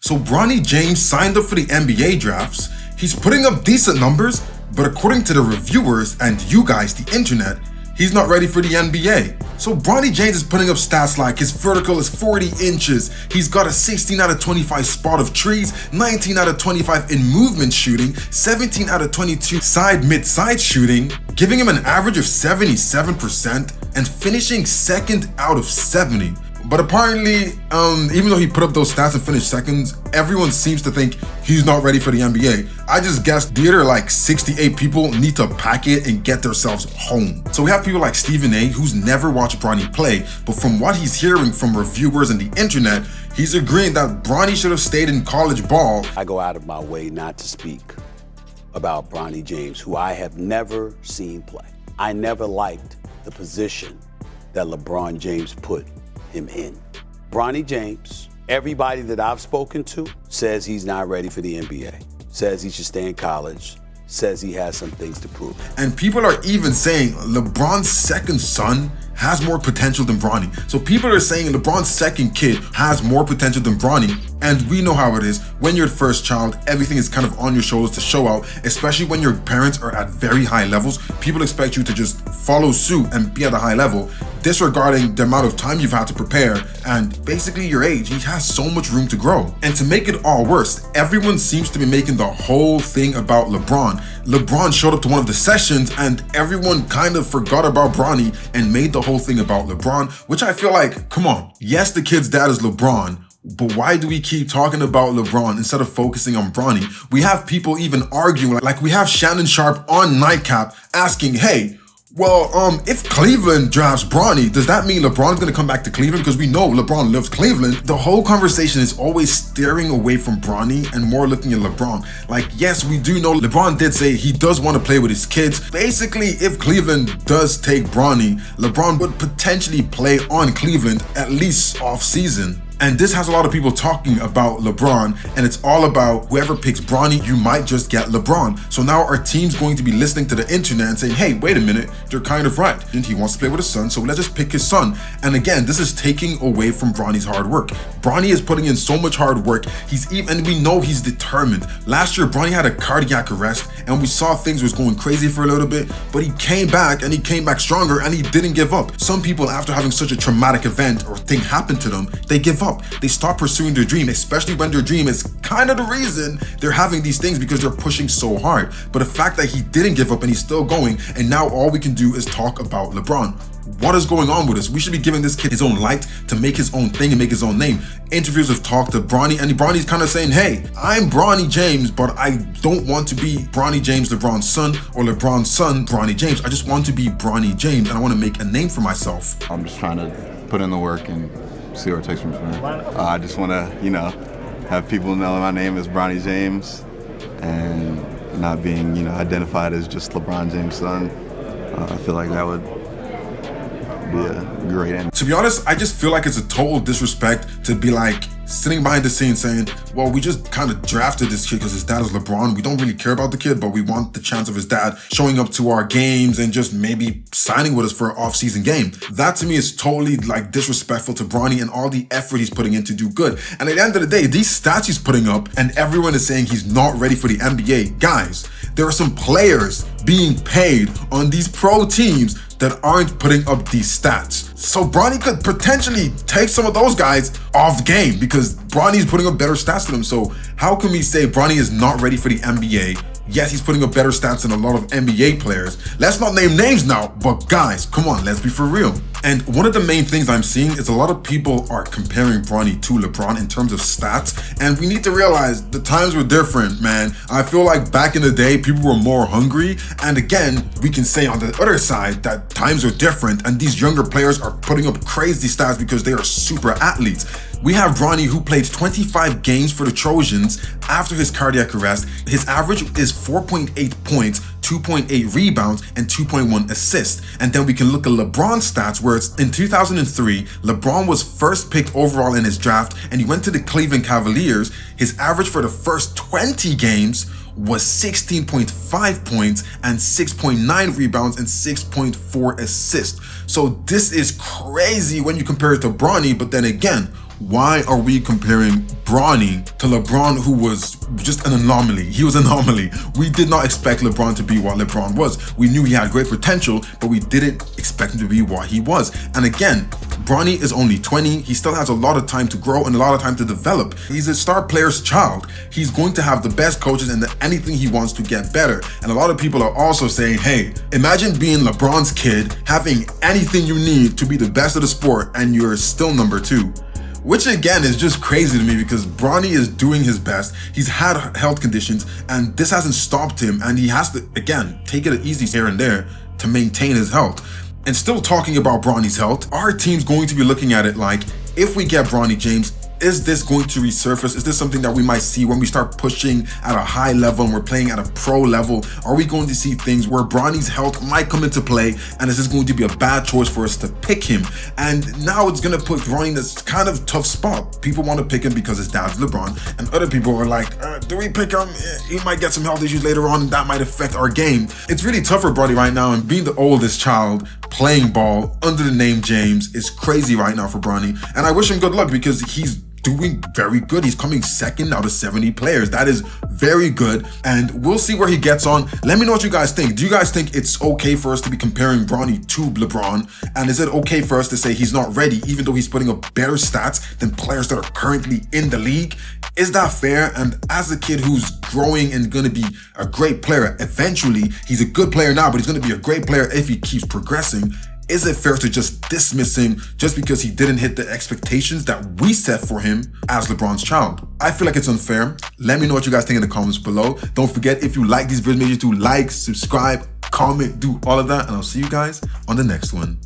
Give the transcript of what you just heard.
So Bronny James signed up for the NBA drafts. He's putting up decent numbers, but according to the reviewers and you guys, the internet, he's not ready for the NBA. So Bronny James is putting up stats like his vertical is 40 inches, he's got a 16 out of 25 spot of trees, 19 out of 25 in movement shooting, 17 out of 22 mid-side shooting, giving him an average of 77% and finishing second out of 70. But apparently, even though he put up those stats and finished seconds, everyone seems to think he's not ready for the NBA. I just guessed the other like 68 people need to pack it and get themselves home. So we have people like Stephen A, who's never watched Bronny play, but from what he's hearing from reviewers and the internet, he's agreeing that Bronny should have stayed in college ball. I go out of my way not to speak about Bronny James, who I have never seen play. I never liked the position that LeBron James put him in. Bronny James, everybody that I've spoken to says he's not ready for the NBA, says he should stay in college, says he has some things to prove. And people are even saying LeBron's second son has more potential than Bronny. So people are saying LeBron's second kid has more potential than Bronny. And we know how it is. When you're the first child, everything is kind of on your shoulders to show out, especially when your parents are at very high levels. People expect you to just follow suit and be at a high level, disregarding the amount of time you've had to prepare and basically your age. He has so much room to grow. And to make it all worse, everyone seems to be making the whole thing about LeBron. LeBron showed up to one of the sessions and everyone kind of forgot about Bronny and made the whole thing about LeBron, which I feel like, come on. Yes, the kid's dad is LeBron, but why do we keep talking about LeBron instead of focusing on Bronny? We have people even arguing, like we have Shannon Sharp on Nightcap asking, hey, well, if Cleveland drafts Bronny, does that mean LeBron's gonna come back to Cleveland? Because we know LeBron loves Cleveland. The whole conversation is always steering away from Bronny and more looking at LeBron. Like, yes, we do know LeBron did say he does want to play with his kids. Basically, if Cleveland does take Bronny, LeBron would potentially play on Cleveland at least off season. And this has a lot of people talking about LeBron, and it's all about whoever picks Bronny, you might just get LeBron. So now our team's going to be listening to the internet and saying, hey, wait a minute, they're kind of right. And he wants to play with his son, so let's just pick his son. And again, this is taking away from Bronny's hard work. Bronny is putting in so much hard work. And we know he's determined. Last year, Bronny had a cardiac arrest, and we saw things was going crazy for a little bit, but he came back, and he came back stronger, and he didn't give up. Some people, after having such a traumatic event or thing happen to them, they give up. They stop pursuing their dream, especially when their dream is kind of the reason they're having these things, because they're pushing so hard. But the fact that he didn't give up and he's still going, and now all we can do is talk about LeBron. What is going on with us? We should be giving this kid his own light to make his own thing and make his own name. Interviews have talked to Bronny, and Bronny's kind of saying, hey, I'm Bronny James, but I don't want to be Bronny James, LeBron's son, or LeBron's son, Bronny James. I just want to be Bronny James, and I want to make a name for myself. I'm just trying to put in the work and see where it takes me from there. I just want to, have people know my name is Bronny James and not being, identified as just LeBron James' son. I feel like that would be a great end. To be honest, I just feel like it's a total disrespect to be like sitting behind the scenes saying, well, we just kind of drafted this kid because his dad is LeBron. We don't really care about the kid, but we want the chance of his dad showing up to our games and just maybe signing with us for an off-season game. That to me is totally like disrespectful to Bronny and all the effort he's putting in to do good. And at the end of the day, these stats he's putting up and everyone is saying he's not ready for the NBA. Guys, there are some players being paid on these pro teams that aren't putting up these stats. So Bronny could potentially take some of those guys off the game because Bronny's putting up better stats than him. So how can we say Bronny is not ready for the NBA? Yes, he's putting up better stats than a lot of NBA players. Let's not name names now, but guys, come on, let's be for real. And one of the main things I'm seeing is a lot of people are comparing Bronny to LeBron in terms of stats. And we need to realize the times were different, man. I feel like back in the day, people were more hungry. And again, we can say on the other side that times are different and these younger players are putting up crazy stats because they are super athletes. We have Bronny, who played 25 games for the Trojans after his cardiac arrest. His average is 4.8 points, 2.8 rebounds, and 2.1 assists. And then we can look at LeBron's stats, where it's in 2003, LeBron was first picked overall in his draft, and he went to the Cleveland Cavaliers. His average for the first 20 games was 16.5 points and 6.9 rebounds and 6.4 assists. So this is crazy when you compare it to Bronny, but then again, Why are we comparing Bronny to LeBron, who was just an anomaly? He was an anomaly. We did not expect LeBron to be what LeBron was. We knew he had great potential, but we didn't expect him to be what he was. And again, Bronny is only 20. He still has a lot of time to grow and a lot of time to develop. He's a star player's child. He's going to have the best coaches and anything he wants to get better. And a lot of people are also saying, hey, imagine being LeBron's kid, having anything you need to be the best of the sport, and you're still number 2. Which again is just crazy to me because Bronny is doing his best. He's had health conditions and this hasn't stopped him, and he has to, again, take it easy here and there to maintain his health. And still talking about Bronny's health, our team's going to be looking at it like, if we get Bronny James, is this going to resurface? Is this something that we might see when we start pushing at a high level and we're playing at a pro level? Are we going to see things where Bronny's health might come into play, and is this going to be a bad choice for us to pick him? And now it's going to put Bronny in this kind of tough spot. People want to pick him because his dad's LeBron, and other people are like, do we pick him? He might get some health issues later on and that might affect our game. It's really tough for Bronny right now, and being the oldest child playing ball under the name James is crazy right now for Bronny. And I wish him good luck because he's doing very good. He's coming second out of 70 players. That is very good, and we'll see where he gets on. Let me know what you guys think. Do you guys think it's okay for us to be comparing Bronny to LeBron? And is it okay for us to say he's not ready even though he's putting up better stats than players that are currently in the league? Is that fair? And as a kid who's growing and gonna be a great player eventually, he's a good player now, but he's gonna be a great player if he keeps progressing. Is it fair to just dismiss him just because he didn't hit the expectations that we set for him as LeBron's child? I feel like it's unfair. Let me know what you guys think in the comments below. Don't forget, if you like these videos, make sure to like, subscribe, comment, do all of that, and I'll see you guys on the next one.